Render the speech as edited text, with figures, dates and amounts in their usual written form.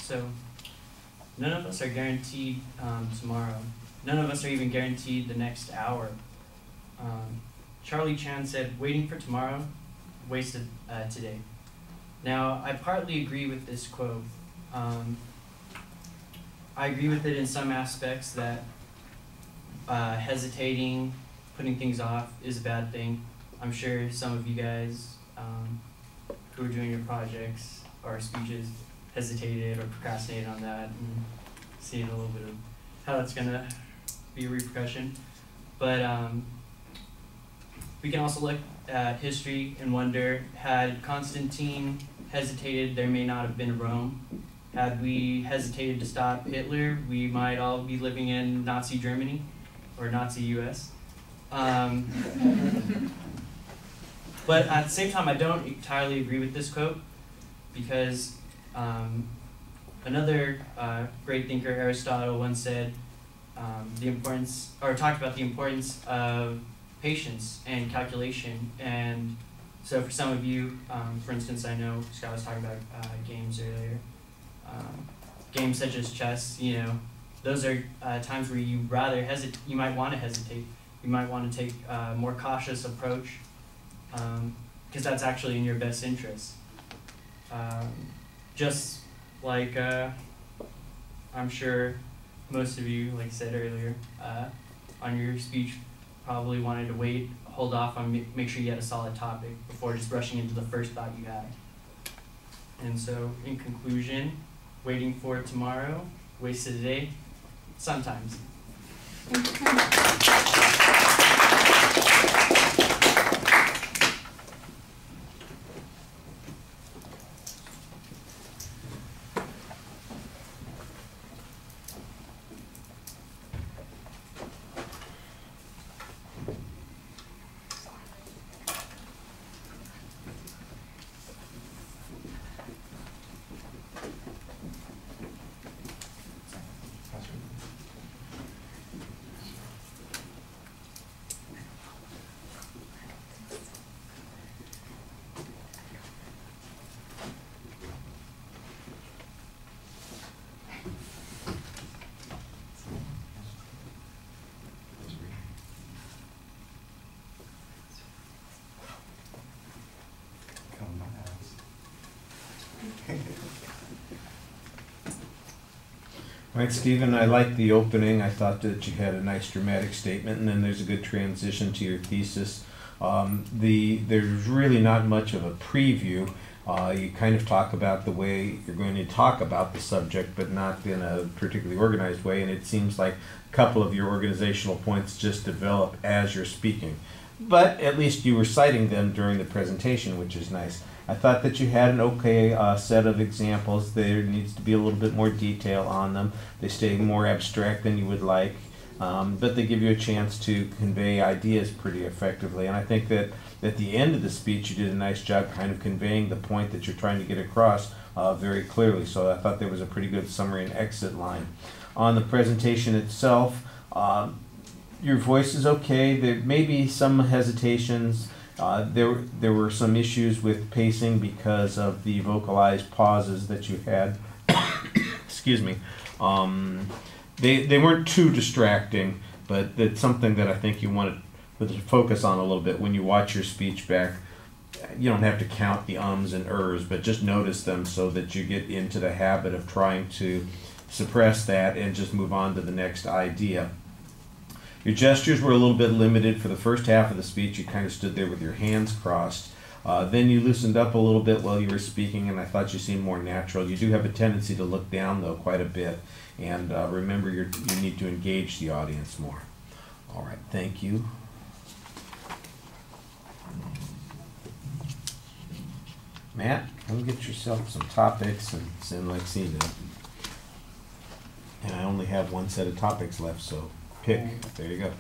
So none of us are guaranteed tomorrow. None of us are even guaranteed the next hour. Charlie Chan said, "Waiting for tomorrow, wasted today." Now, I partly agree with this quote. I agree with it in some aspects that hesitating, putting things off is a bad thing. I'm sure some of you guys who are doing your projects or speeches hesitated or procrastinated on that, and seeing a little bit of how that's going to be a repercussion. But we can also look at history and wonder, had Constantine hesitated, there may not have been Rome. Had we hesitated to stop Hitler, we might all be living in Nazi Germany or Nazi US. But at the same time, I don't entirely agree with this quote, because another great thinker, Aristotle, once said talked about the importance of patience and calculation. And so for some of you, for instance, I know Scott was talking about games earlier. Games such as chess, those are times where you might want to hesitate. You might want to take a more cautious approach, because that's actually in your best interest. Just like I'm sure most of you, like I said earlier, on your speech probably wanted to hold off on make sure you had a solid topic before just rushing into the first thought you had. And so, in conclusion, waiting for tomorrow, wasted a day, sometimes. All right, Stephen, I liked the opening. I thought that you had a nice dramatic statement, and then there's a good transition to your thesis. There's really not much of a preview. You kind of talk about the way you're going to talk about the subject, but not in a particularly organized way, and it seems like a couple of your organizational points just develop as you're speaking. But at least you were citing them during the presentation, which is nice. I thought that you had an okay set of examples. There needs to be a little bit more detail on them. They stay more abstract than you would like, but they give you a chance to convey ideas pretty effectively. And I think that at the end of the speech, you did a nice job kind of conveying the point that you're trying to get across very clearly. So I thought there was a pretty good summary and exit line. On the presentation itself, your voice is okay. There may be some hesitations. There were some issues with pacing because of the vocalized pauses that you had. Excuse me. They weren't too distracting, but it's something that I think you want to focus on a little bit when you watch your speech back. You don't have to count the ums and ers, but just notice them so that you get into the habit of trying to suppress that and just move on to the next idea. Your gestures were a little bit limited. For the first half of the speech, you kind of stood there with your hands crossed. Then you loosened up a little bit while you were speaking, and I thought you seemed more natural. You do have a tendency to look down, though, quite a bit. And remember, you need to engage the audience more. All right, thank you. Matt, come get yourself some topics and send Lexina. And I only have one set of topics left, so pick. There you go.